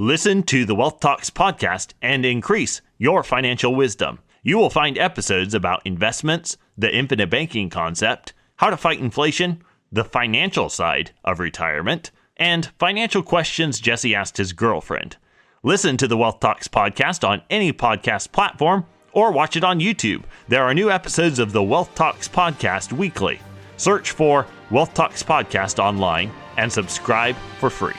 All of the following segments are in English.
Listen to the Wealth Talks podcast and increase your financial wisdom. You will find episodes about investments, the infinite banking concept, how to fight inflation, the financial side of retirement, and financial questions Jesse asked his girlfriend. Listen to the Wealth Talks podcast on any podcast platform or watch it on YouTube. There are new episodes of the Wealth Talks podcast weekly. Search for Wealth Talks podcast online and subscribe for free.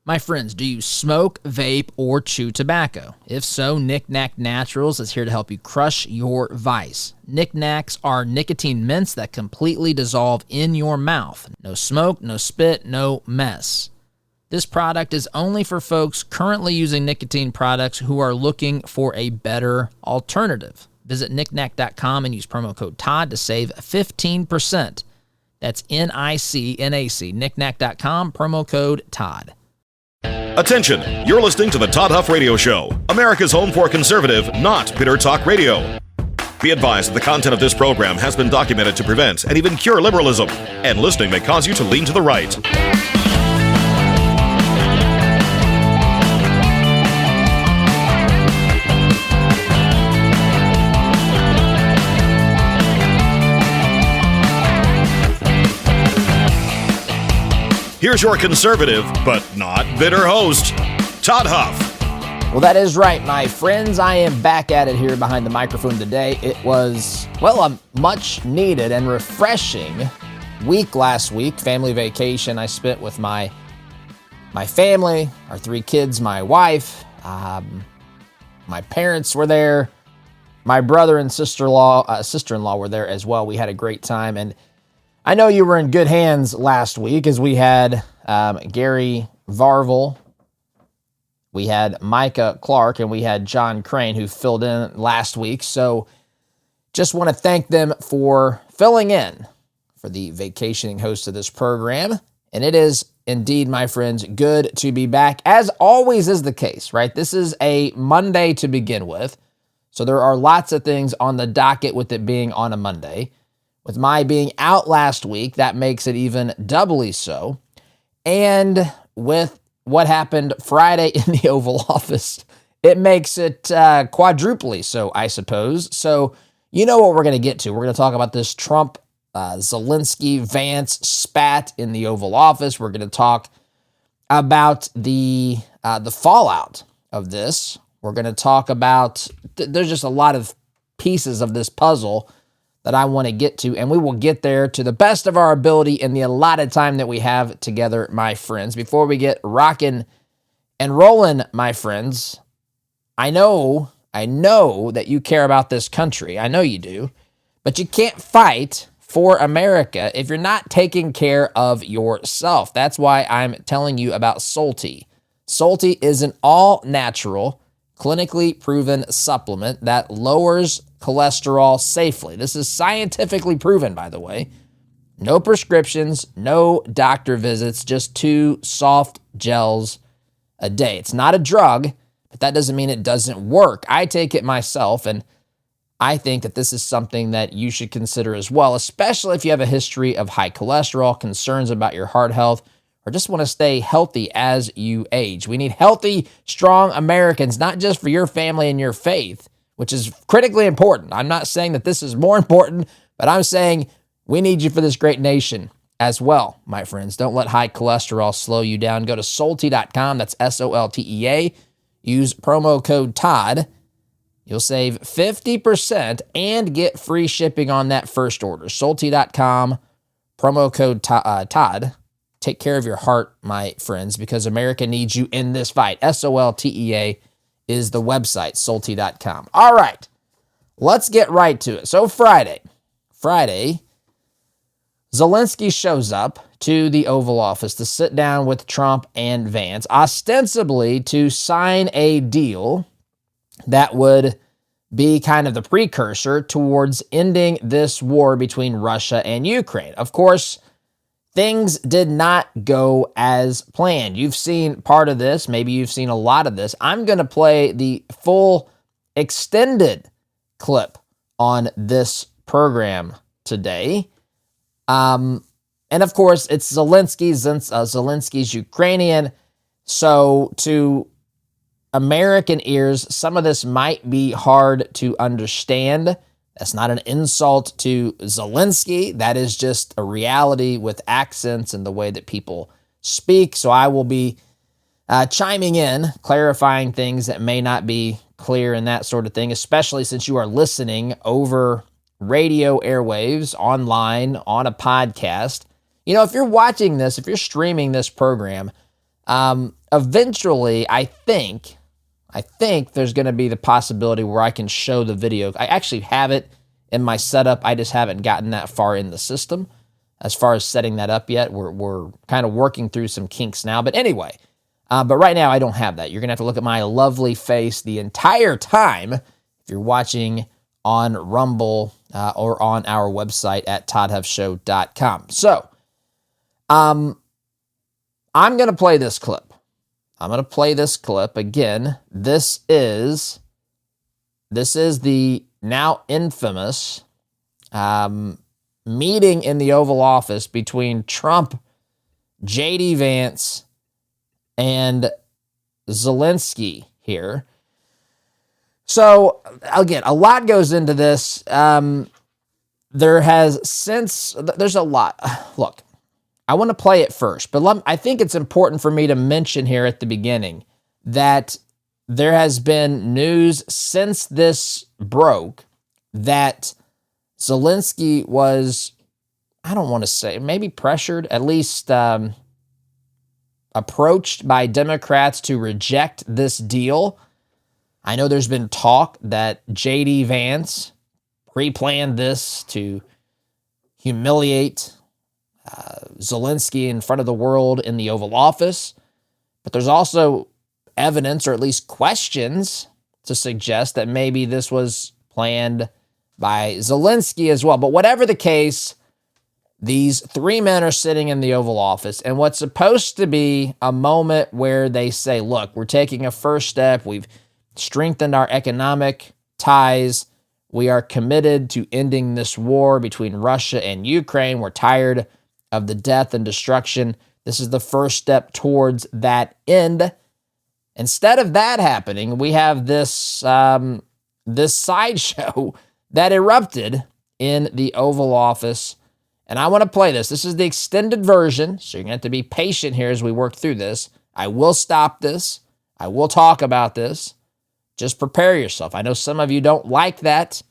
My friends, do you smoke, vape, or chew tobacco? If so, Knick Knack Naturals is here to help you crush your vice. Knick Knacks are nicotine mints that completely dissolve in your mouth. No smoke, no spit, no mess. This product is only for folks currently using nicotine products who are looking for a better alternative. Visit knickknack.com and use promo code Todd to save 15%. That's NICNAC, knickknack.com, promo code Todd. Attention, you're listening to the Todd Huff Radio Show, America's home for conservative, not bitter talk radio. Be advised that the content of this program has been documented to prevent and even cure liberalism, and listening may cause you to lean to the right. Here's your conservative, but not bitter host, Todd Huff. Well, that is right, my friends. I am back at it here behind the microphone today. It was, a much needed and refreshing week last week. Family vacation I spent with my family, our 3 kids, my wife. My parents were there. My brother and sister-in-law were there as well. We had a great time, and I know you were in good hands last week as we had Gary Varvel, we had Micah Clark, and we had John Crane who filled in last week. So just want to thank them for filling in for the vacationing host of this program. And it is indeed, my friends, good to be back, as always is the case, right? This is a Monday to begin with. So there are lots of things on the docket with it being on a Monday. With my being out last week, that makes it even doubly so. And with what happened Friday in the Oval Office, it makes it quadruply so, I suppose. So you know what we're going to get to. We're going to talk about this Trump, Zelenskyy, Vance spat in the Oval Office. We're going to talk about the fallout of this. We're going to talk about, there's just a lot of pieces of this puzzle that I want to get to, and we will get there to the best of our ability in the allotted time that we have together, my friends. Before we get rocking and rolling, my friends, I know that you care about this country. I know you do, but you can't fight for America if you're not taking care of yourself. That's why I'm telling you about Solti. Solti is an all-natural, clinically proven supplement that lowers cholesterol safely. This is scientifically proven, by the way. No prescriptions, no doctor visits, just 2 soft gels a day. It's not a drug, but that doesn't mean it doesn't work. I take it myself, and I think that this is something that you should consider as well, especially if you have a history of high cholesterol, concerns about your heart health, or just want to stay healthy as you age. We need healthy, strong Americans, not just for your family and your faith, which is critically important. I'm not saying that this is more important, but I'm saying we need you for this great nation as well, my friends. Don't let high cholesterol slow you down. Go to Solti.com. That's SOLTEA. Use promo code Todd. You'll save 50% and get free shipping on that first order. Solti.com, promo code Todd. Take care of your heart, my friends, because America needs you in this fight. SOLTEA is the website, Solti.com. All right, let's get right to it. So Friday, Zelenskyy shows up to the Oval Office to sit down with Trump and Vance, ostensibly to sign a deal that would be kind of the precursor towards ending this war between Russia and Ukraine. Of course, things did not go as planned. You've seen part of this. Maybe you've seen a lot of this. I'm going to play the full extended clip on this program today. And of course, it's Zelenskyy. Zelensky's Ukrainian. So to American ears, some of this might be hard to understand. That's not an insult to Zelenskyy. That is just a reality with accents and the way that people speak. So I will be chiming in, clarifying things that may not be clear and that sort of thing, especially since you are listening over radio airwaves, online, on a podcast. If you're watching this, if you're streaming this program, eventually, I think there's going to be the possibility where I can show the video. I actually have it in my setup. I just haven't gotten that far in the system as far as setting that up yet. We're kind of working through some kinks now. But anyway, but right now I don't have that. You're going to have to look at my lovely face the entire time if you're watching on Rumble or on our website at toddhuffshow.com. So I'm going to play this clip. Again. This is the now infamous meeting in the Oval Office between Trump, J.D. Vance, and Zelenskyy here. So, again, a lot goes into this. There's a lot. Look, I want to play it first, but I think it's important for me to mention here at the beginning that there has been news since this broke that Zelenskyy was, I don't want to say, maybe pressured, at least approached by Democrats to reject this deal. I know there's been talk that J.D. Vance pre-planned this to humiliate Zelenskyy in front of the world in the Oval Office. But there's also evidence, or at least questions, to suggest that maybe this was planned by Zelenskyy as well. But whatever the case, these three men are sitting in the Oval Office, and what's supposed to be a moment where they say, look, we're taking a first step. We've strengthened our economic ties. We are committed to ending this war between Russia and Ukraine. We're tired of the death and destruction. This is the first step towards that end. Instead of that happening, we have this sideshow that erupted in the Oval Office. And I want to play this. This is the extended version, so you're going to have to be patient here as we work through this. I will stop this. I will talk about this. Just prepare yourself. I know some of you don't like that.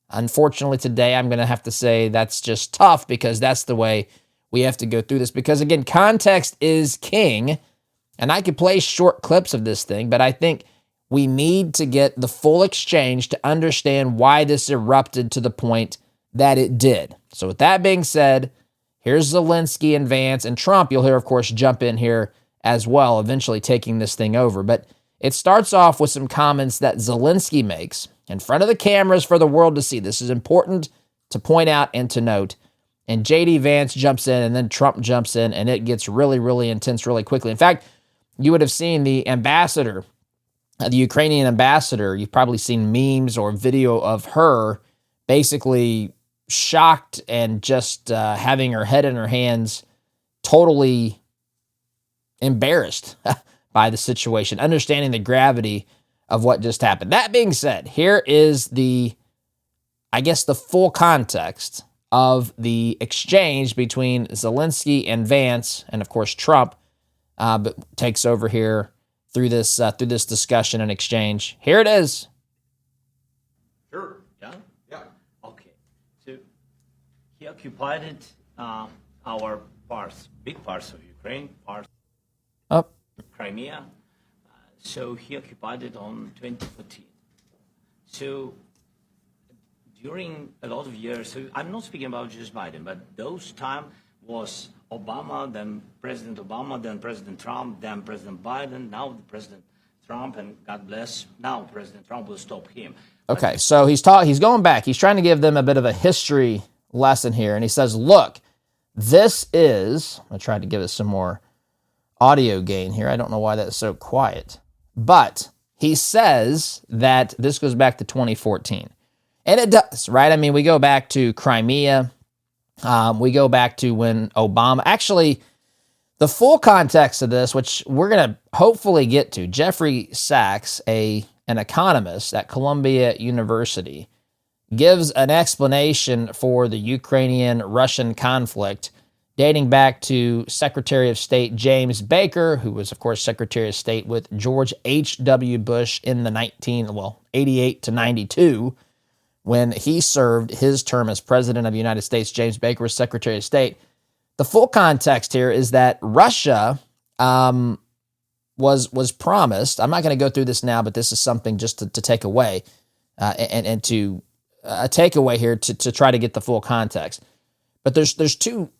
Unfortunately, today I'm going to have to say that's just tough because that's the way we have to go through this. Because, again, context is king. And I could play short clips of this thing, but I think we need to get the full exchange to understand why this erupted to the point that it did. So with that being said, here's Zelenskyy and Vance, and Trump, you'll hear, of course, jump in here as well, eventually taking this thing over. But it starts off with some comments that Zelenskyy makes in front of the cameras for the world to see. This is important to point out and to note. And J.D. Vance jumps in, and then Trump jumps in, and it gets really, really intense really quickly. In fact, you would have seen the ambassador, the Ukrainian ambassador, you've probably seen memes or video of her basically shocked and just having her head in her hands, totally embarrassed by the situation, understanding the gravity of what just happened. That being said, here is the full context of the exchange between Zelenskyy and Vance, and of course Trump, but takes over here through this discussion and exchange. Here it is. Sure. Yeah. Okay. So he occupied our parts, big parts of Ukraine, parts of Crimea. So he occupied it on 2014. So during a lot of years, so I'm not speaking about just Biden, but those time was Obama, then President Obama, then President Trump, then President Biden, now President Trump, and God bless, now President Trump will stop him. Okay, so he's going back. He's trying to give them a bit of a history lesson here, and he says, look, this is, I tried to give it some more audio gain here. I don't know why that's so quiet. But he says that this goes back to 2014. And it does, right? I mean, we go back to Crimea. We go back to when Obama, actually, The full context of this, which we're going to hopefully get to, Jeffrey Sachs, an economist at Columbia University, gives an explanation for the Ukrainian-Russian conflict dating back to Secretary of State James Baker, who was, of course, Secretary of State with George H.W. Bush in the 88 to 92, when he served his term as President of the United States. James Baker was Secretary of State. The full context here is that Russia was promised. I'm not going to go through this now, but this is something just to take away and to a takeaway here to try to get the full context. But there's two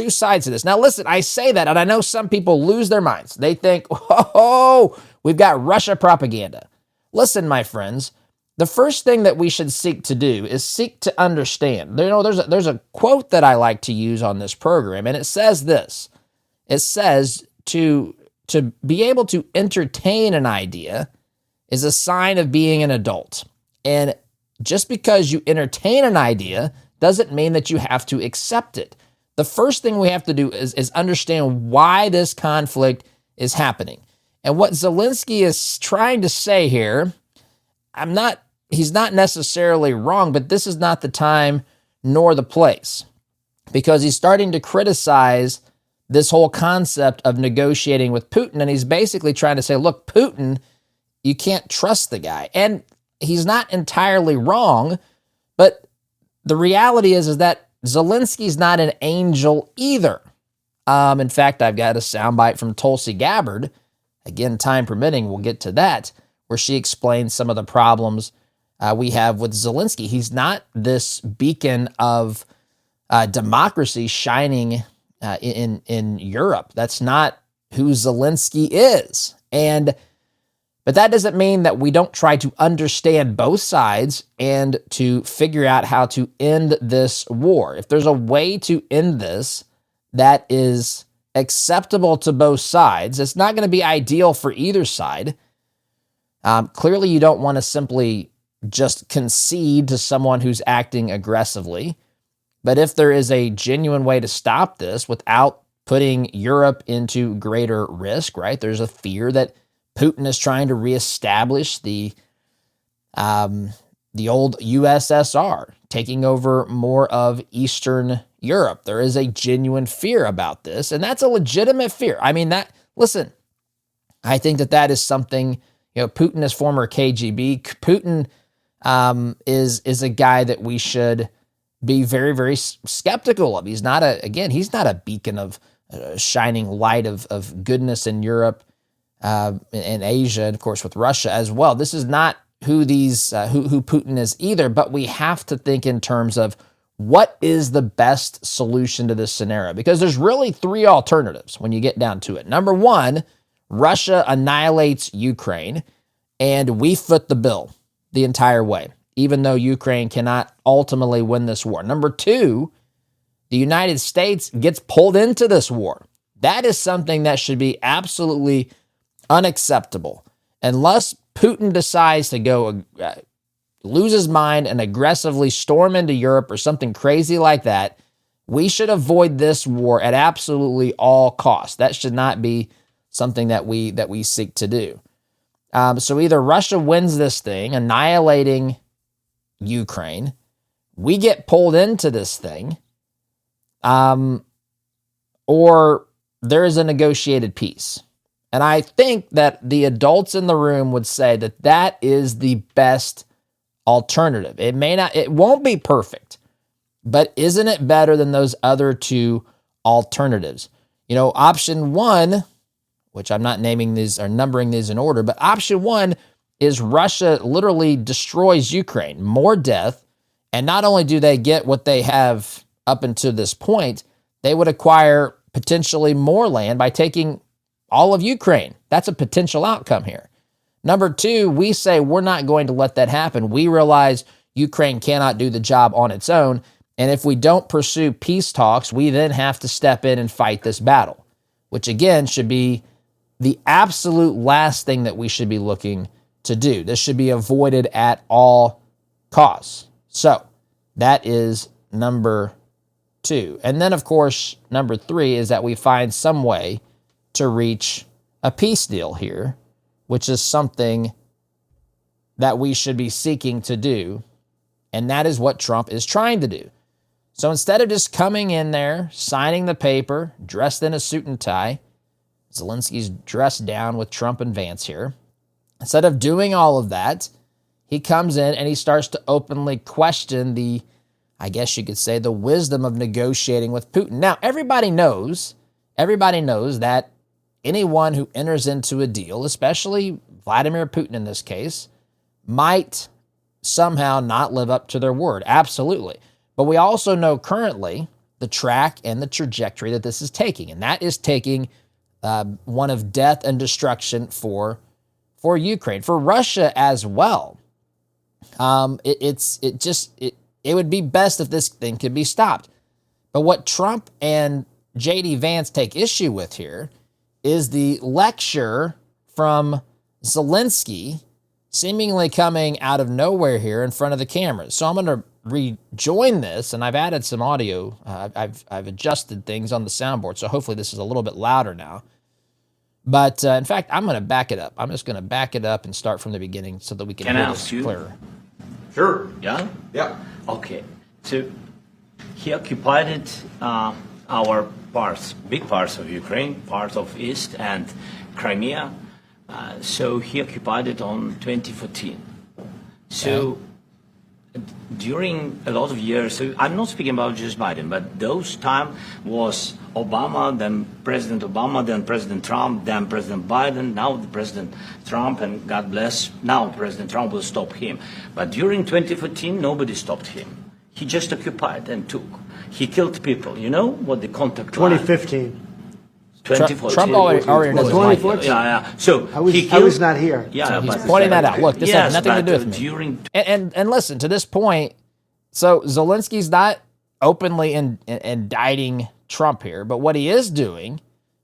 sides to this. Now, listen, I say that, and I know some people lose their minds. They think, oh, we've got Russia propaganda. Listen, my friends, the first thing that we should seek to do is seek to understand. There's a quote that I like to use on this program, and it says this. It says to be able to entertain an idea is a sign of being an adult. And just because you entertain an idea doesn't mean that you have to accept it. The first thing we have to do is understand why this conflict is happening. And what Zelenskyy is trying to say here, he's not necessarily wrong, but this is not the time nor the place, because he's starting to criticize this whole concept of negotiating with Putin. And he's basically trying to say, look, Putin, you can't trust the guy. And he's not entirely wrong, but the reality is that Zelensky's not an angel either. In fact, I've got a soundbite from Tulsi Gabbard, again, time permitting, we'll get to that, where she explains some of the problems we have with Zelenskyy. He's not this beacon of democracy shining in Europe. That's not who Zelenskyy is. But that doesn't mean that we don't try to understand both sides and to figure out how to end this war. If there's a way to end this that is acceptable to both sides, it's not going to be ideal for either side. Clearly, you don't want to simply just concede to someone who's acting aggressively. But if there is a genuine way to stop this without putting Europe into greater risk, right? There's a fear that Putin is trying to reestablish the old USSR, taking over more of Eastern Europe. There is a genuine fear about this, and that's a legitimate fear. I mean, listen, I think that is something, Putin is former KGB. Putin is a guy that we should be very, very skeptical of. He's not a beacon of shining light of goodness in Europe. In Asia, and of course with Russia as well. This is not who Putin is either, but we have to think in terms of what is the best solution to this scenario, because there's really three alternatives when you get down to it. Number one, Russia annihilates Ukraine, and we foot the bill the entire way, even though Ukraine cannot ultimately win this war. Number two, the United States gets pulled into this war. That is something that should be absolutely unacceptable. Unless Putin decides to go lose his mind and aggressively storm into Europe or something crazy like that, we should avoid this war at absolutely all costs. That should not be something that we seek to do. So either Russia wins this thing, annihilating Ukraine, we get pulled into this thing, or there is a negotiated peace. And I think that the adults in the room would say that is the best alternative. It won't be perfect, but isn't it better than those other two alternatives? Option one, which I'm not naming these or numbering these in order, but option one is Russia literally destroys Ukraine, more death. And not only do they get what they have up until this point, they would acquire potentially more land by taking all of Ukraine. That's a potential outcome here. Number two, we say we're not going to let that happen. We realize Ukraine cannot do the job on its own. And if we don't pursue peace talks, we then have to step in and fight this battle, which again should be the absolute last thing that we should be looking to do. This should be avoided at all costs. So that is number two. And then, of course, number three is that we find some way to reach a peace deal here, which is something that we should be seeking to do. And that is what Trump is trying to do. So instead of just coming in there, signing the paper, dressed in a suit and tie, Zelensky's dressed down with Trump and Vance here. Instead of doing all of that, he comes in and he starts to openly question the, I guess you could say, the wisdom of negotiating with Putin. Now, everybody knows that anyone who enters into a deal, especially Vladimir Putin in this case, might somehow not live up to their word. Absolutely. But we also know currently the track and the trajectory that this is taking, and that is taking one of death and destruction for Ukraine, for Russia as well. It would be best if this thing could be stopped. But what Trump and J.D. Vance take issue with here is the lecture from Zelenskyy seemingly coming out of nowhere here in front of the cameras. So I'm going to rejoin this, and I've added some audio. I've adjusted things on the soundboard, so hopefully this is a little bit louder now. But in fact, I'm going to back it up. I'm just going to back it up and start from the beginning so that we can hear this clearer. Sure. Yeah? Yeah. Okay. So he occupied our parts, big parts of Ukraine, parts of East and Crimea. So he occupied it on 2014. So during a lot of years, so I'm not speaking about just Biden, but those time was Obama, then President Obama, then President Trump, then President Biden, now the President Trump, and God bless, now President Trump will stop him. But during 2014, nobody stopped him. He just occupied and took. He killed people. You know what the contact 2015. 2014. Trump already knows 2014. Yeah. So I was not here. Yeah, so he's pointing that out. Look, this has nothing to do with me. And listen, to this point, so Zelensky's not openly indicting Trump here, but what he is doing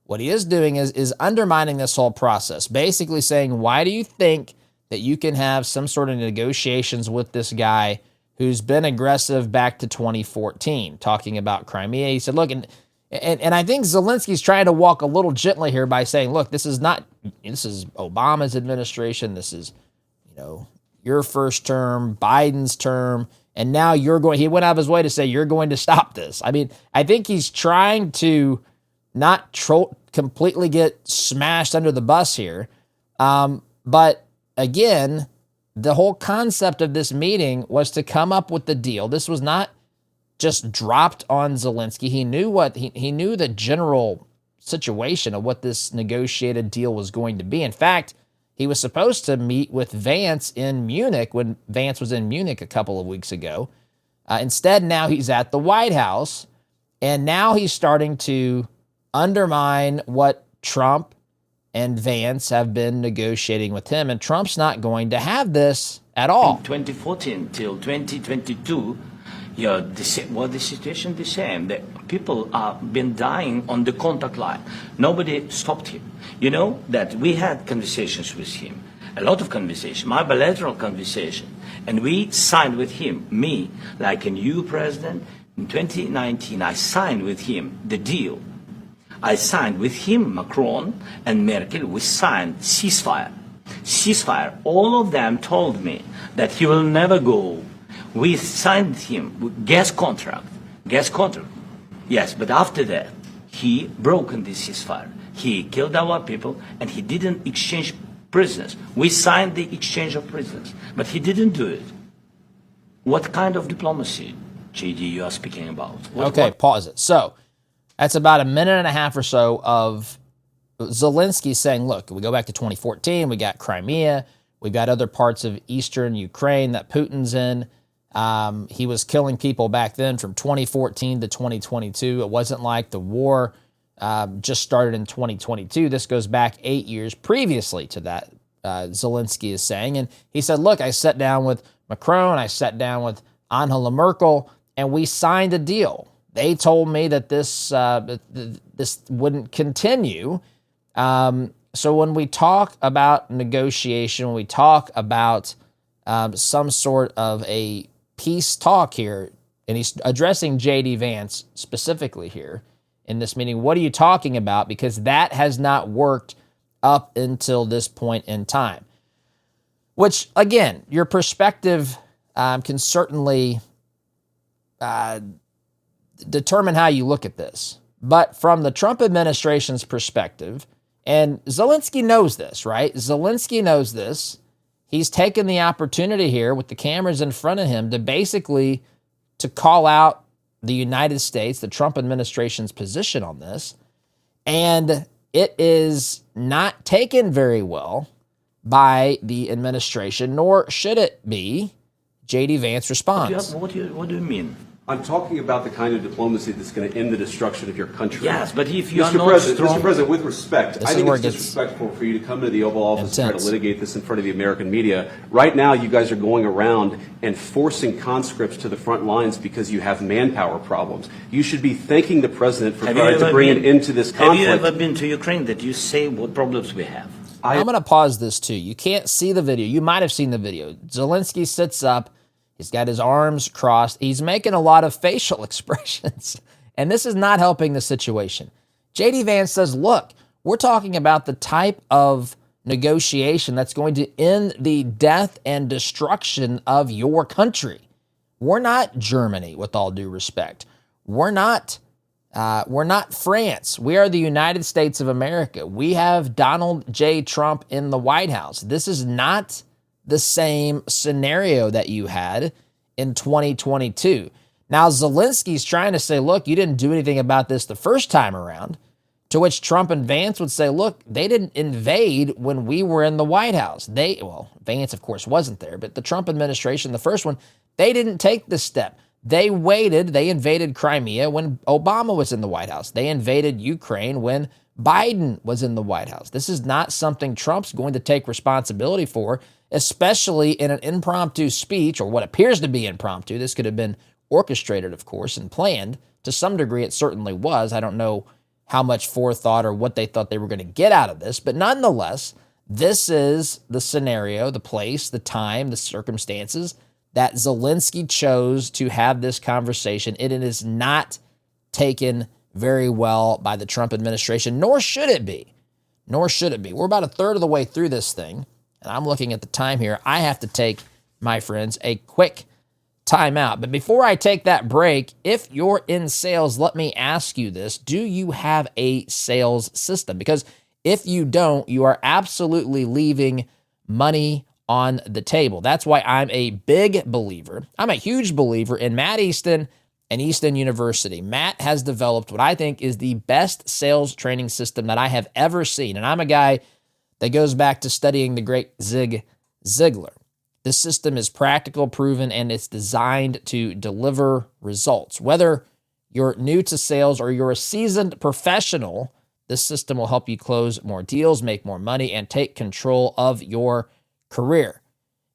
is undermining this whole process, basically saying, why do you think that you can have some sort of negotiations with this guy who's been aggressive back to 2014, talking about Crimea? He said, look, and I think Zelensky's trying to walk a little gently here by saying, look, this is Obama's administration. This is, your first term, Biden's term. And now he went out of his way to say, you're going to stop this. I mean, I think he's trying to not completely get smashed under the bus here. But again, the whole concept of this meeting was to come up with the deal. This was not just dropped on Zelenskyy. He knew the general situation of what this negotiated deal was going to be. In fact, he was supposed to meet with Vance in Munich when Vance was in Munich a couple of weeks ago. Instead, now he's at the White House, and now he's starting to undermine what Trump and Vance have been negotiating with him, and Trump's not going to have this at all. In 2014 till 2022, the situation the same. The people have been dying on the contact line. Nobody stopped him. You know that we had conversations with him, a lot of conversation, my bilateral conversation, and we signed with him, me, like a new president. In 2019, I signed with him the deal. I signed with him, Macron and Merkel, we signed ceasefire. Ceasefire. All of them told me that he will never go. We signed him with gas contract. Yes, but after that, he broken this ceasefire. He killed our people, and he didn't exchange prisoners. We signed the exchange of prisoners, but he didn't do it. What kind of diplomacy, JD, you are speaking about? Pause it. So that's about a minute and a half or so of Zelenskyy saying, look, we go back to 2014, we got Crimea, we've got other parts of eastern Ukraine that Putin's in. He was killing people back then from 2014 to 2022. It wasn't like the war just started in 2022. This goes back 8 years previously to that, Zelenskyy is saying. And he said, look, I sat down with Macron, I sat down with Angela Merkel, and we signed a deal. They told me that this wouldn't continue. So when we talk about negotiation, when we talk about some sort of a peace talk here, and he's addressing J.D. Vance specifically here, in this meeting. What are you talking about? Because that has not worked up until this point in time. Which, again, your perspective can certainly determine how you look at this. But from the Trump administration's perspective, and Zelenskyy knows this, right? Zelenskyy knows this. He's taken the opportunity here with the cameras in front of him to basically to call out the United States, the Trump administration's position on this. And it is not taken very well by the administration, nor should it be. J.D. Vance responds. What do you mean? I'm talking about the kind of diplomacy that's going to end the destruction of your country. Yes, but if you are Mr. not President, strong... Mr. President, with respect, I think it's gets disrespectful for you to come to the Oval Office and try intense. to litigate this in front of the American media. Right now, you guys are going around and forcing conscripts to the front lines because you have manpower problems. You should be thanking the President for trying to bring an end to this conflict. Have you ever been to Ukraine that you say what problems we have? I'm going to pause this too. You can't see the video. You might have seen the video. Zelenskyy sits up. He's got his arms crossed. He's making a lot of facial expressions. And this is not helping the situation. J.D. Vance says, look, we're talking about the type of negotiation that's going to end the death and destruction of your country. We're not Germany, with all due respect. We're not France. We are the United States of America. We have Donald J. Trump in the White House. This is not the same scenario that you had in 2022. Now, Zelensky's trying to say, look, you didn't do anything about this the first time around, to which Trump and Vance would say, look, they didn't invade when we were in the White House. Vance, of course, wasn't there, but the Trump administration, the first one, they didn't take this step. They waited. They invaded Crimea when Obama was in the White House. They invaded Ukraine when Biden was in the White House. This is not something Trump's going to take responsibility for, especially in an impromptu speech, or what appears to be impromptu. This could have been orchestrated, of course, and planned. To some degree, it certainly was. I don't know how much forethought or what they thought they were going to get out of this, but nonetheless, this is the scenario, the place, the time, the circumstances that Zelenskyy chose to have this conversation. It is not taken very well by the Trump administration, nor should it be. Nor should it be. We're about a third of the way through this thing, and I'm looking at the time here. I have to take, my friends, a quick time out. But before I take that break, if you're in sales, let me ask you this. Do you have a sales system? Because if you don't, you are absolutely leaving money on the table. That's why I'm a big believer. I'm a huge believer in Matt Easton and Easton University. Matt has developed what I think is the best sales training system that I have ever seen. And I'm a guy that goes back to studying the great Zig Ziglar. This system is practical, proven, and it's designed to deliver results. Whether you're new to sales or you're a seasoned professional, this system will help you close more deals, make more money, and take control of your career.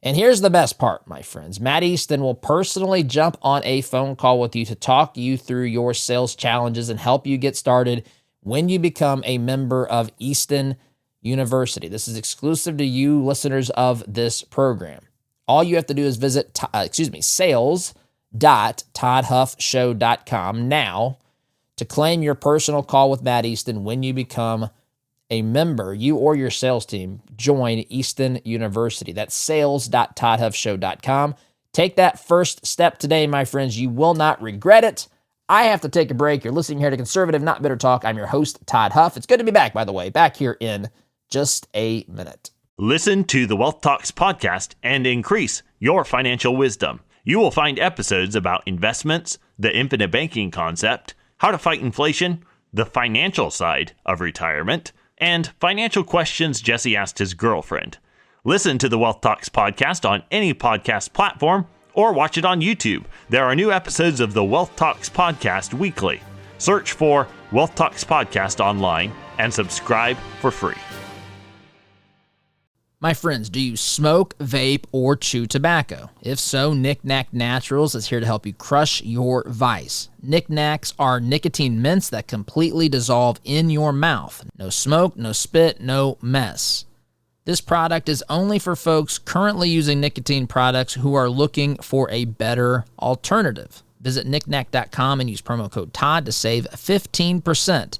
And here's the best part, my friends. Matt Easton will personally jump on a phone call with you to talk you through your sales challenges and help you get started when you become a member of Easton University. This is exclusive to you listeners of this program. All you have to do is visit sales.toddhuffshow.com now to claim your personal call with Matt Easton when you become a member. You or your sales team join Easton University. That's sales.toddhuffshow.com. Take that first step today, my friends. You will not regret it. I have to take a break. You're listening here to Conservative Not Bitter Talk. I'm your host, Todd Huff. It's good to be back, by the way, back here in just a minute. Listen to the Wealth Talks podcast and increase your financial wisdom. You will find episodes about investments, the infinite banking concept, how to fight inflation, the financial side of retirement, and financial questions Jesse asked his girlfriend. Listen to the Wealth Talks podcast on any podcast platform or watch it on YouTube. There are new episodes of the Wealth Talks podcast weekly. Search for Wealth Talks podcast online and subscribe for free. My friends, do you smoke, vape, or chew tobacco? If so, Knick Knack Naturals is here to help you crush your vice. Knick Knacks are nicotine mints that completely dissolve in your mouth. No smoke, no spit, no mess. This product is only for folks currently using nicotine products who are looking for a better alternative. Visit knickknack.com and use promo code Todd to save 15%.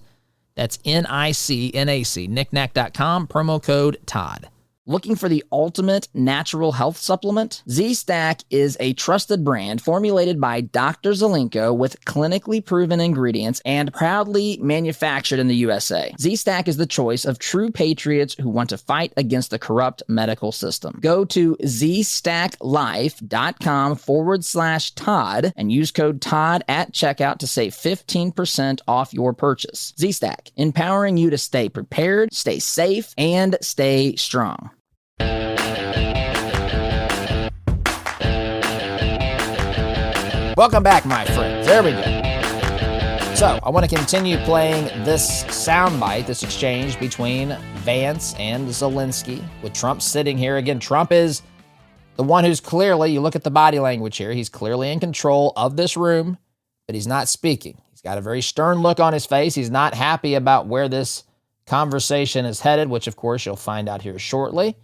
That's NICNAC, knickknack.com, promo code Todd. Looking for the ultimate natural health supplement? Z-Stack is a trusted brand formulated by Dr. Zelenko with clinically proven ingredients and proudly manufactured in the USA. Z-Stack is the choice of true patriots who want to fight against the corrupt medical system. Go to zstacklife.com/Todd and use code Todd at checkout to save 15% off your purchase. Z-Stack, empowering you to stay prepared, stay safe, and stay strong. Welcome back, my friends. There we go. So, I want to continue playing this soundbite, this exchange between Vance and Zelenskyy, with Trump sitting here. Again, Trump is the one who's clearly, you look at the body language here, he's clearly in control of this room, but he's not speaking. He's got a very stern look on his face. He's not happy about where this conversation is headed, which, of course, you'll find out here shortly.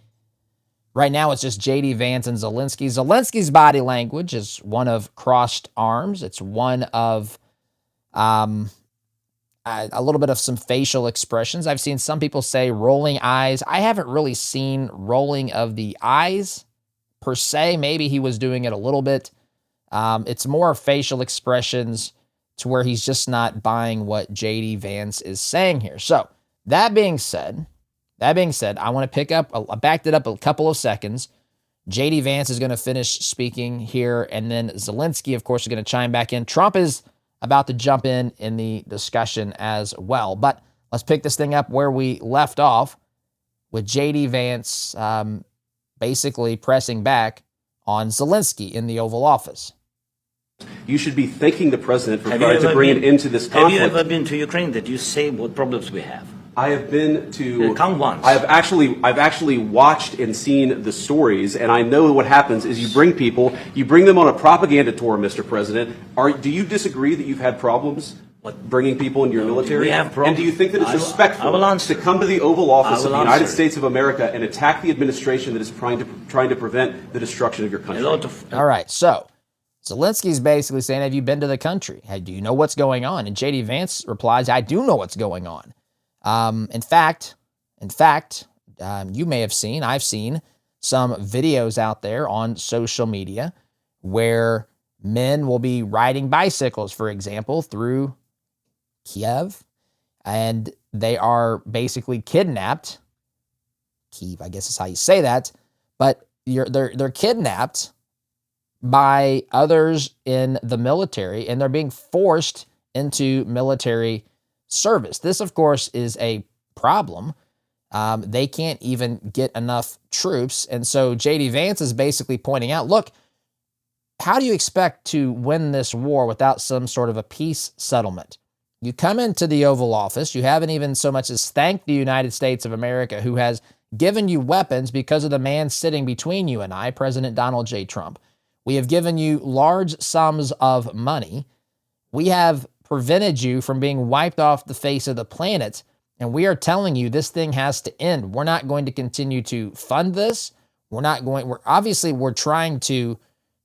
Right now, it's just J.D. Vance and Zelenskyy. Zelenskyy's body language is one of crossed arms. It's one of a little bit of some facial expressions. I've seen some people say rolling eyes. I haven't really seen rolling of the eyes per se. Maybe he was doing it a little bit. It's more facial expressions to where he's just not buying what J.D. Vance is saying here. So that being said, I want to pick up, I backed it up a couple of seconds. J.D. Vance is going to finish speaking here, and then Zelenskyy, of course, is going to chime back in. Trump is about to jump in the discussion as well. But let's pick this thing up where we left off with J.D. Vance basically pressing back on Zelenskyy in the Oval Office. You should be thanking the president for trying to bring it into this conflict. Have you ever been to Ukraine that you say what problems we have? I have been to. Come once. I've actually watched and seen the stories, and I know what happens is you bring them on a propaganda tour, Mr. President. Do you disagree that you've had problems bringing people into your military? We have problems. And do you think that it's respectful to come to the Oval Office of the United States of America and attack the administration that is trying to prevent the destruction of your country? All right, so Zelensky's basically saying, have you been to the country? Do you know what's going on? And J.D. Vance replies, I do know what's going on. In fact, you may have seen, I've seen some videos out there on social media where men will be riding bicycles, for example, through Kiev, and they are basically kidnapped. Kiev, I guess is how you say that, but they're kidnapped by others in the military, and they're being forced into military service. This, of course, is a problem. They can't even get enough troops. And so J.D. Vance is basically pointing out, look, how do you expect to win this war without some sort of a peace settlement? You come into the Oval Office, you haven't even so much as thanked the United States of America, who has given you weapons because of the man sitting between you and I, President Donald J. Trump. We have given you large sums of money. We have prevented you from being wiped off the face of the planet, and we are telling you this thing has to end. We're not going to continue to fund this. We're trying to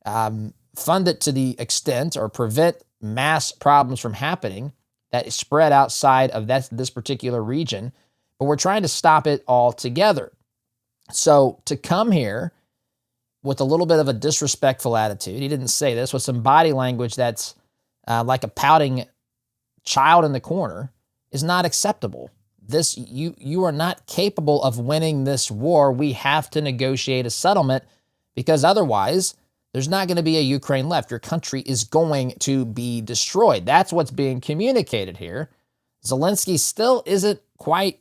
fund it to the extent or prevent mass problems from happening that is spread outside of this particular region, but we're trying to stop it altogether. So to come here with a little bit of a disrespectful attitude, he didn't say this, with some body language that's like a pouting child in the corner, is not acceptable. You are not capable of winning this war. We have to negotiate a settlement, because otherwise there's not going to be a Ukraine left. Your country is going to be destroyed. That's what's being communicated here. Zelenskyy still isn't quite,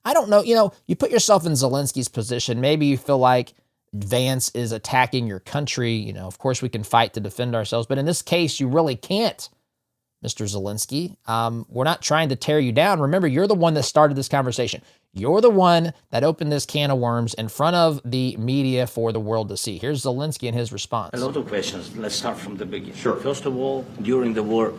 I don't know, you put yourself in Zelensky's position. Maybe you feel like Vance is attacking your country. Of course we can fight to defend ourselves, but in this case, you really can't, Mr. Zelenskyy. We're not trying to tear you down. Remember, you're the one that started this conversation. You're the one that opened this can of worms in front of the media for the world to see. Here's Zelenskyy and his response. A lot of questions. Let's start from the beginning. Sure. First of all, during the war,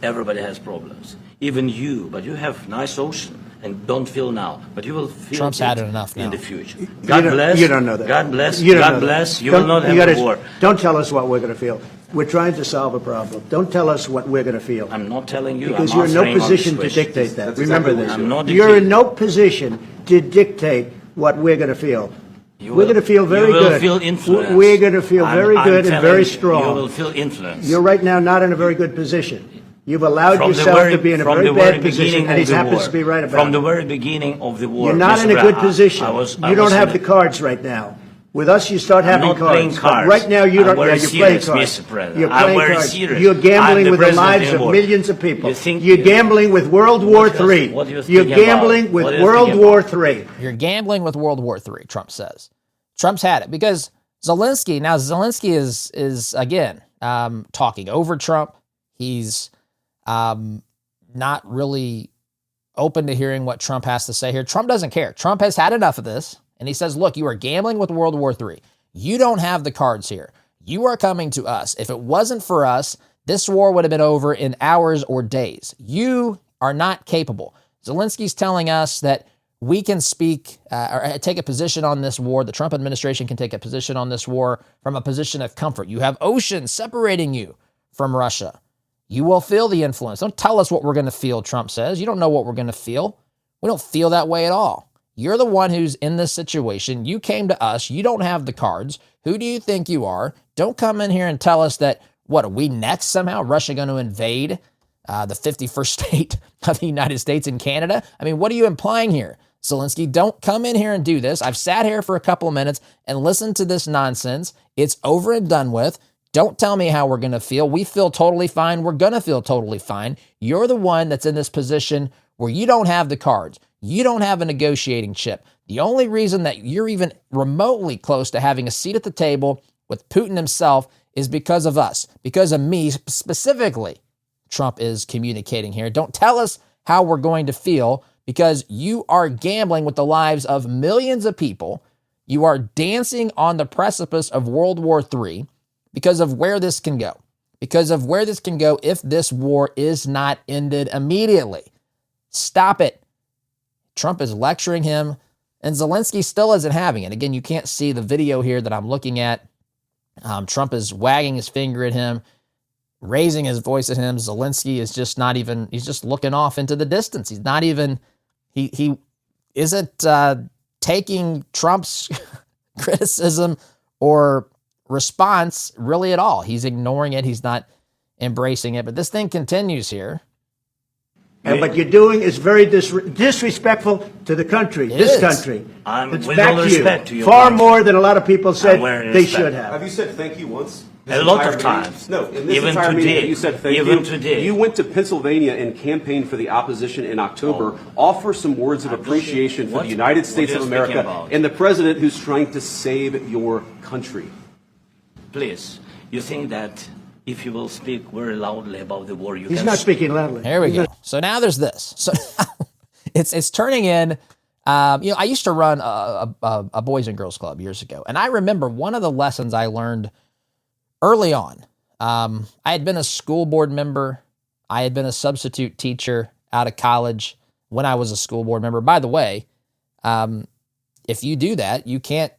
Everybody has problems. Even you, but you have nice ocean and don't feel now, but you will feel Trump's had it enough now. in the future. God bless. You don't know that. God bless. You don't God know that. bless. You will not have gotta, a war. Don't tell us what we're going to feel. We're trying to solve a problem. Don't tell us what we're going to feel. I'm not telling you. Because I'm you're in no answering on position this to question. dictate that. That's Remember exactly this. what I'm not You're in dictating. no position to dictate what we're going to feel. You We're will- going to feel very you will good. feel influenced. We're going to feel very I'm good and telling very you, strong. You will feel influence. You're right now not in a very good position. You've allowed From the yourself very- to be in a from very the very bad position, beginning and he of the happens war. to be right about From the it. very beginning of the war. You're not in a Mr. good I position. I You don't was have in the cards right now. With us, you start having not cards. playing But cards. right now, you I'm don't. very You're playing serious, cards. Mr. President. You're I'm playing very cards. serious. You're I'm gambling the with the president lives of of the war. millions of people. You think- You're gambling with World War What you- III. what you You're speaking about? gambling with What are you World speaking War about? III. You're gambling with World War III, Trump says. Trump's had it because Zelensky is again talking over Trump. He's not really open to hearing what Trump has to say here. Trump doesn't care. Trump has had enough of this. And he says, look, you are gambling with World War III. You don't have the cards here. You are coming to us. If it wasn't for us, this war would have been over in hours or days. You are not capable. Zelensky's telling us that we can speak or take a position on this war. The Trump administration can take a position on this war from a position of comfort. You have oceans separating you from Russia. You will feel the influence. Don't tell us what we're going to feel, Trump says. You don't know what we're going to feel. We don't feel that way at all. You're the one who's in this situation. You came to us. You don't have the cards. Who do you think you are? Don't come in here and tell us that, what, are we next somehow? Russia going to invade the 51st state of the United States and Canada? I mean, what are you implying here? Zelensky, don't come in here and do this. I've sat here for a couple of minutes and listened to this nonsense. It's over and done with. Don't tell me how we're going to feel. We feel totally fine. We're going to feel totally fine. You're the one that's in this position where you don't have the cards. You don't have a negotiating chip. The only reason that you're even remotely close to having a seat at the table with Putin himself is because of us, because of me specifically. Trump is communicating here. Don't tell us how we're going to feel because you are gambling with the lives of millions of people. You are dancing on the precipice of World War III because of where this can go, because of where this can go if this war is not ended immediately. Stop it. Trump is lecturing him, and Zelensky still isn't having it. Again, you can't see the video here that I'm looking at. Trump is wagging his finger at him, raising his voice at him. Zelensky is just not even, he's just looking off into the distance. He's not even, he isn't taking Trump's criticism or response really at all. He's ignoring it. He's not embracing it. But this thing continues here. And what you're doing is very disrespectful to the country, this country. I'm It's with back all to respect to you. your Far country. more than a lot of people said wearing they respect. should have. Have you said thank you once? A lot entire of meeting? times. No, in this Even entire today. meeting, you said thank Even you. today. You went to Pennsylvania and campaigned for the opposition in October. Offer some words of appreciation for What- the United what States are of you America speaking about? and the president who's trying to save your country. Please, you think that if you will speak very loudly about the war, you He's can not speaking loudly. There we go. So now there's this. So it's turning in. I used to run a boys and girls club years ago, and I remember one of the lessons I learned early on. I had been a school board member. I had been a substitute teacher out of college when I was a school board member. By the way, if you do that, you can't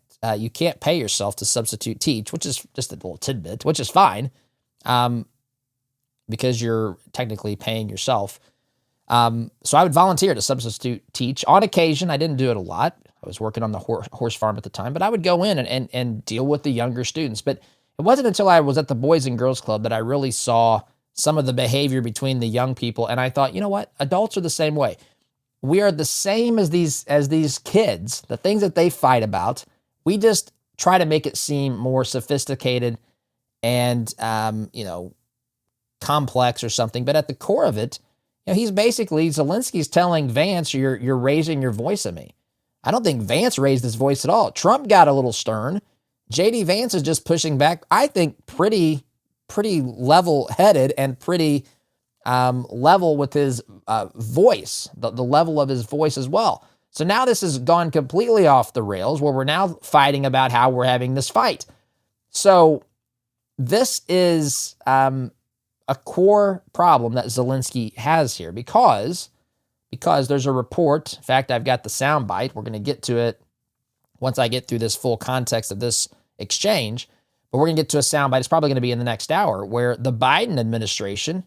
pay yourself to substitute teach, which is just a little tidbit, which is fine, because you're technically paying yourself. So I would volunteer to substitute teach on occasion. I didn't do it a lot. I was working on the horse farm at the time, but I would go in and deal with the younger students. But it wasn't until I was at the Boys and Girls Club that I really saw some of the behavior between the young people. And I thought, you know what? Adults are the same way. We are the same as these kids. The things that they fight about, we just try to make it seem more sophisticated and, complex or something. But at the core of it, he's basically, Zelensky's telling Vance, you're raising your voice at me. I don't think Vance raised his voice at all. Trump got a little stern. J.D. Vance is just pushing back, I think, pretty level-headed and pretty level with his voice, the level of his voice as well. So now this has gone completely off the rails where we're now fighting about how we're having this fight. So this is a core problem that Zelenskyy has here because there's a report. In fact, I've got the soundbite. We're going to get to it once I get through this full context of this exchange. But we're going to get to a soundbite. It's probably going to be in the next hour where the Biden administration,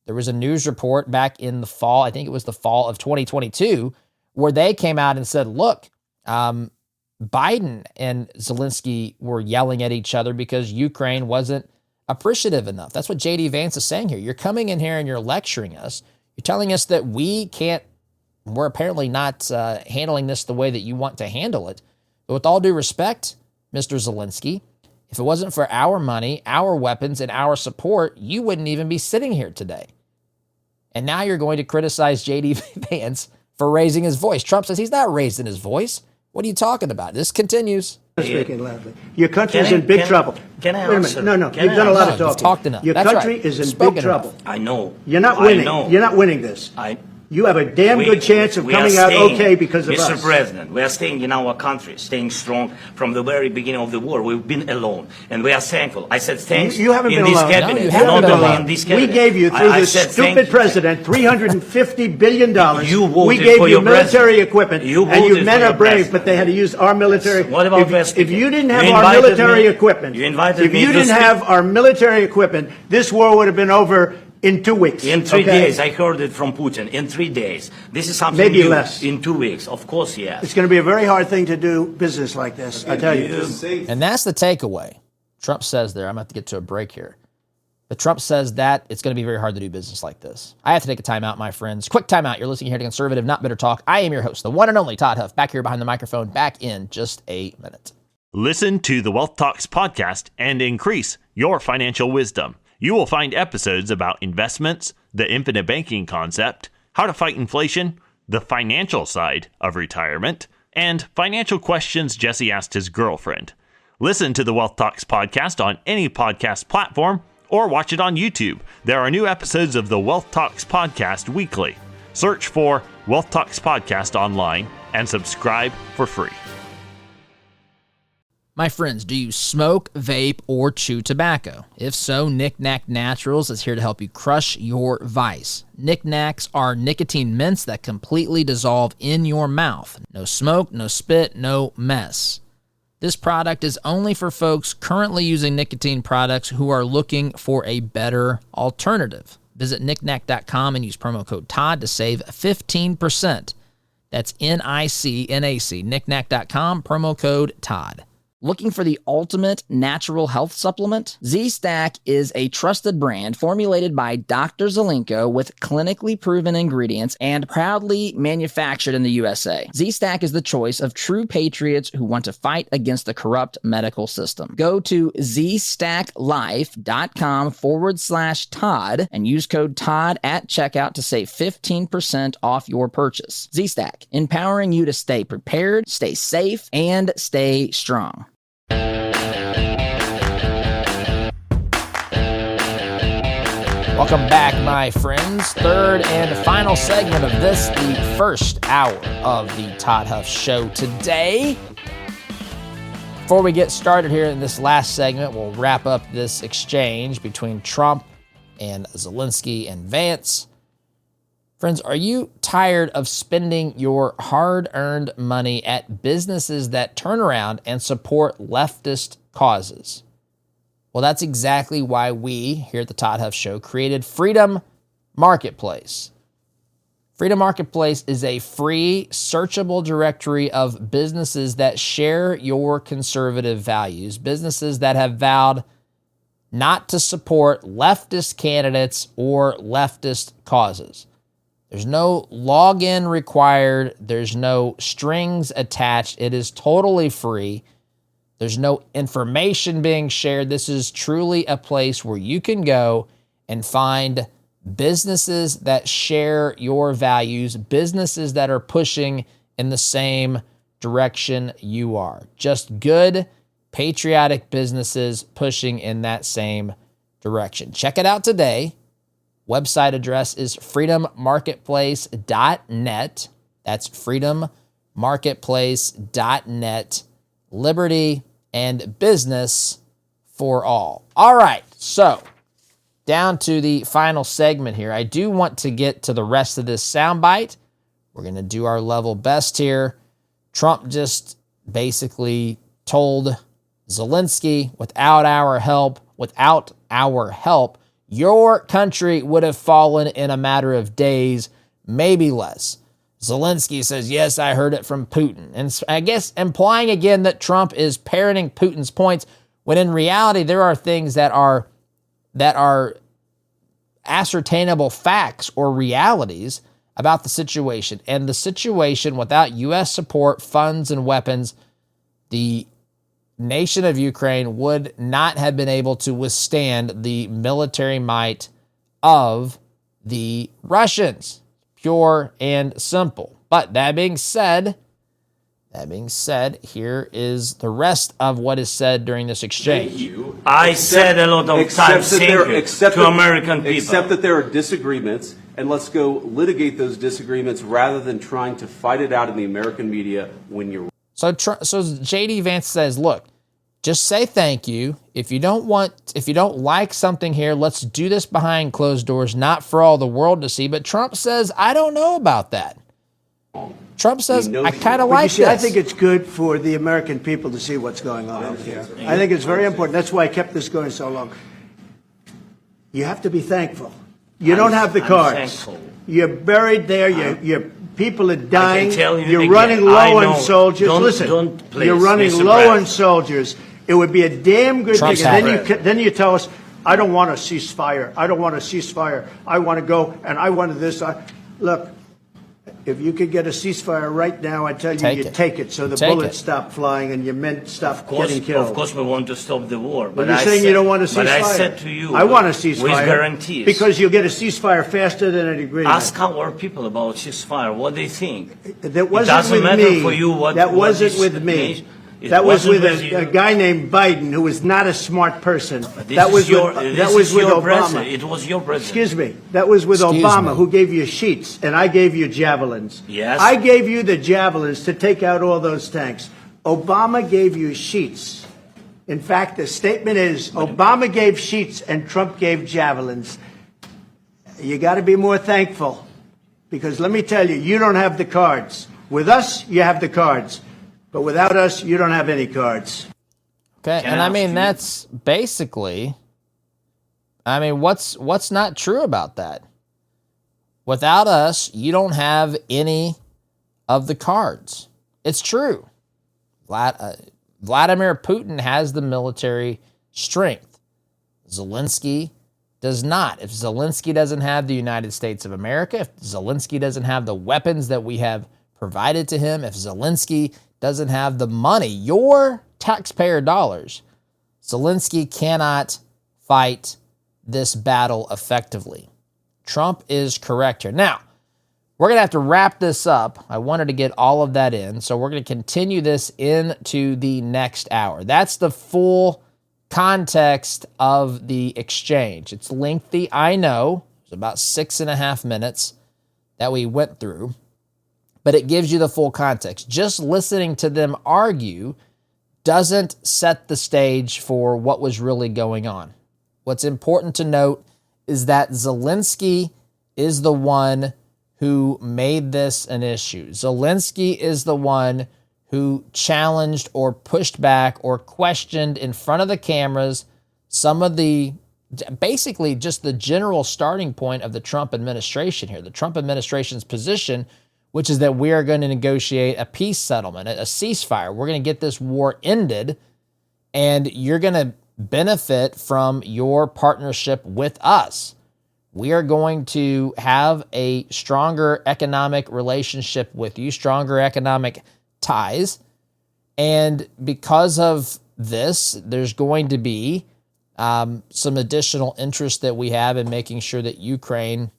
there was a news report back in the fall, I think it was the fall of 2022, where they came out and said, look, Biden and Zelenskyy were yelling at each other because Ukraine wasn't appreciative enough. That's what J.D. Vance is saying here. You're coming in here and you're lecturing us. You're telling us that we're apparently not handling this the way that you want to handle it. But with all due respect, Mr. Zelenskyy, if it wasn't for our money, our weapons, and our support, you wouldn't even be sitting here today. And now you're going to criticize J.D. Vance for raising his voice. Trump says he's not raising his voice. What are you talking about? This continues. Speaking loudly. Your country is in big trouble. Can I Wait a answer? minute. No. Can You've I done a lot answer? of talking. You've talked enough. Your That's country right. is in Spoken big enough. trouble. I know. You're not I winning. know. You're not winning this. You have a damn good chance of We are coming out staying, okay because of Mr. us. President, we are staying in our country, staying strong from the very beginning of the war. We've been alone, and we are thankful. I said thanks You haven't in been this alone. cabinet, No, you haven't not been only alone. in this We cabinet. gave you, through I this said thank stupid you. president, $350 billion. You voted we gave for you your military president. equipment, You and you voted men for are your brave, president. but they had to use our military. What about if President? you didn't have You our invited military me- equipment, you invited if me you to didn't speak- have our military equipment, this war would have been over in 2 weeks. In 3 okay? days, I heard it from Putin. In 3 days, this is something Maybe new. less. In 2 weeks, of course, yes. It's going to be a very hard thing to do business like this, I tell you. And that's the takeaway. Trump says there, I'm going to have to get to a break here. But Trump says that it's going to be very hard to do business like this. I have to take a time out, my friends. Quick time out. You're listening here to Conservative, Not Bitter Talk. I am your host, the one and only Todd Huff, back here behind the microphone, back in just a minute. Listen to the Wealth Talks podcast and increase your financial wisdom. You will find episodes about investments, the infinite banking concept, how to fight inflation, the financial side of retirement, and financial questions Jesse asked his girlfriend. Listen to the Wealth Talks podcast on any podcast platform or watch it on YouTube. There are new episodes of the Wealth Talks podcast weekly. Search for Wealth Talks podcast online and subscribe for free. My friends, do you smoke, vape, or chew tobacco? If so, Knick Knack Naturals is here to help you crush your vice. Knick Knacks are nicotine mints that completely dissolve in your mouth. No smoke, no spit, no mess. This product is only for folks currently using nicotine products who are looking for a better alternative. Visit knickknack.com and use promo code Todd to save 15%. That's NICNAC, knickknack.com, promo code Todd. Looking for the ultimate natural health supplement? Z-Stack is a trusted brand formulated by Dr. Zelenko with clinically proven ingredients and proudly manufactured in the USA. Z-Stack is the choice of true patriots who want to fight against the corrupt medical system. Go to zstacklife.com/Todd and use code Todd at checkout to save 15% off your purchase. Z-Stack, empowering you to stay prepared, stay safe, and stay strong. Welcome back, my friends. Third and final segment of this, the first hour of the Todd Huff Show today. Before we get started here in this last segment, we'll wrap up this exchange between Trump and Zelenskyy and Vance. Friends, are you tired of spending your hard-earned money at businesses that turn around and support leftist causes? Well, that's exactly why we here at the Todd Huff Show created Freedom Marketplace. Freedom Marketplace is a free, searchable directory of businesses that share your conservative values, businesses that have vowed not to support leftist candidates or leftist causes. There's no login required. There's no strings attached. It is totally free. There's no information being shared. This is truly a place where you can go and find businesses that share your values, businesses that are pushing in the same direction you are. Just good, patriotic businesses pushing in that same direction. Check it out today. Website address is freedommarketplace.net. That's freedommarketplace.net. Liberty and business for all. All right, so down to the final segment here. I do want to get to the rest of this soundbite. We're going to do our level best here. Trump just basically told Zelenskyy, without our help, your country would have fallen in a matter of days, maybe less. Zelenskyy says, yes, I heard it from Putin. And I guess implying again that Trump is parroting Putin's points, when in reality there are things that are ascertainable facts or realities about the situation. And the situation, without U.S. support, funds, and weapons, the nation of Ukraine would not have been able to withstand the military might of the Russians. Pure and simple. But that being said, here is the rest of what is said during this exchange. Thank you. I said a lot of times thank you to American people. Except that there are disagreements, and let's go litigate those disagreements rather than trying to fight it out in the American media when you're... So J.D. Vance says, look, just say thank you. If you don't like something here, let's do this behind closed doors, not for all the world to see. But Trump says, I don't know about that. Trump says, I kind of like this. I think it's good for the American people to see what's going on out here. I think it's very important. That's why I kept this going so long. You have to be thankful. You don't have the cards. You're buried there. Your people are dying. You're running low on soldiers. Listen, you're running low on soldiers. It would be a damn good thing. And then you tell us, I don't want a ceasefire. I don't want a ceasefire. I want to go and I want this. Look, if you could get a ceasefire right now, I tell you, take it so the bullets stop flying and your men stop getting killed. Of course, we want to stop the war. But you're saying you don't want a ceasefire. But I said to you, I want a ceasefire. With guarantees. Because you'll get a ceasefire faster than an agreement. Ask our people about ceasefire, what they think. That wasn't with me. For you what, that wasn't with me. That was with a guy named Biden, who was not a smart person. That was with Obama. It was your president. Excuse me. That was with Obama, who gave you sheets, and I gave you javelins. Yes. I gave you the javelins to take out all those tanks. Obama gave you sheets. In fact, the statement is Obama gave sheets and Trump gave javelins. You got to be more thankful, because let me tell you, you don't have the cards. With us, you have the cards. But without us, you don't have any cards. Okay, and I mean, that's basically, I mean, what's not true about that? Without us, you don't have any of the cards. It's true. Vladimir Putin has the military strength. Zelenskyy does not. If Zelenskyy doesn't have the United States of America, if Zelenskyy doesn't have the weapons that we have provided to him, if Zelenskyy doesn't have the money, your taxpayer dollars, Zelenskyy cannot fight this battle effectively. Trump is correct here. Now, we're going to have to wrap this up. I wanted to get all of that in, so we're going to continue this into the next hour. That's the full context of the exchange. It's lengthy, I know. It's about 6.5 minutes that we went through, but it gives you the full context. Just listening to them argue doesn't set the stage for what was really going on. What's important to note is that Zelenskyy is the one who made this an issue. Zelenskyy is the one who challenged or pushed back or questioned in front of the cameras some of the, basically just the general starting point of the Trump administration here. The Trump administration's position, which is that we are going to negotiate a peace settlement, a ceasefire. We're going to get this war ended, and you're going to benefit from your partnership with us. We are going to have a stronger economic relationship with you, stronger economic ties. And because of this, there's going to be some additional interest that we have in making sure that Ukraine,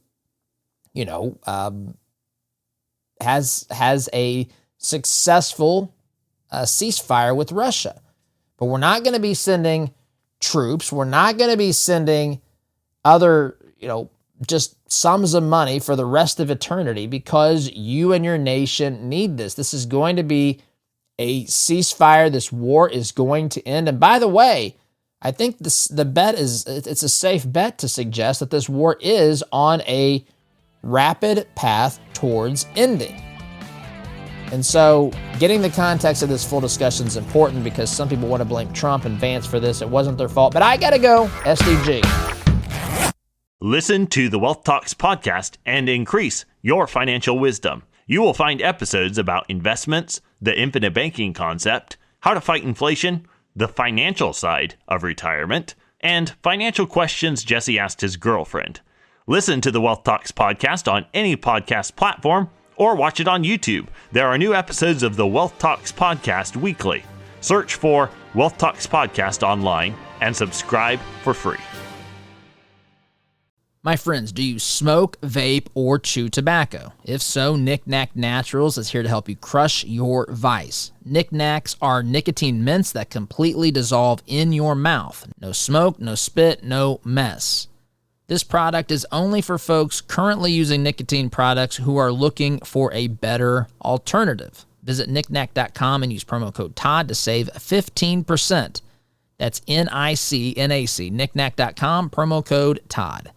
has a successful ceasefire with Russia. But we're not going to be sending troops. We're not going to be sending other, just sums of money for the rest of eternity, because you and your nation need this. This is going to be a ceasefire. This war is going to end. And by the way, I think the bet is, it's a safe bet to suggest that this war is on a rapid path towards ending. And so getting the context of this full discussion is important because some people want to blame Trump and Vance for this. It wasn't their fault, but I gotta go. SDG. Listen to the Wealth Talks podcast and increase your financial wisdom. You will find episodes about investments, the infinite banking concept, how to fight inflation, the financial side of retirement, and financial questions Jesse asked his girlfriend. Listen to the Wealth Talks podcast on any podcast platform or watch it on YouTube. There are new episodes of the Wealth Talks podcast weekly. Search for Wealth Talks podcast online and subscribe for free. My friends, do you smoke, vape, or chew tobacco? If so, Knick Knack Naturals is here to help you crush your vice. Knick Knacks are nicotine mints that completely dissolve in your mouth. No smoke, no spit, no mess. This product is only for folks currently using nicotine products who are looking for a better alternative. Visit knickknack.com and use promo code Todd to save 15%. That's NICNAC, knickknack.com, promo code Todd.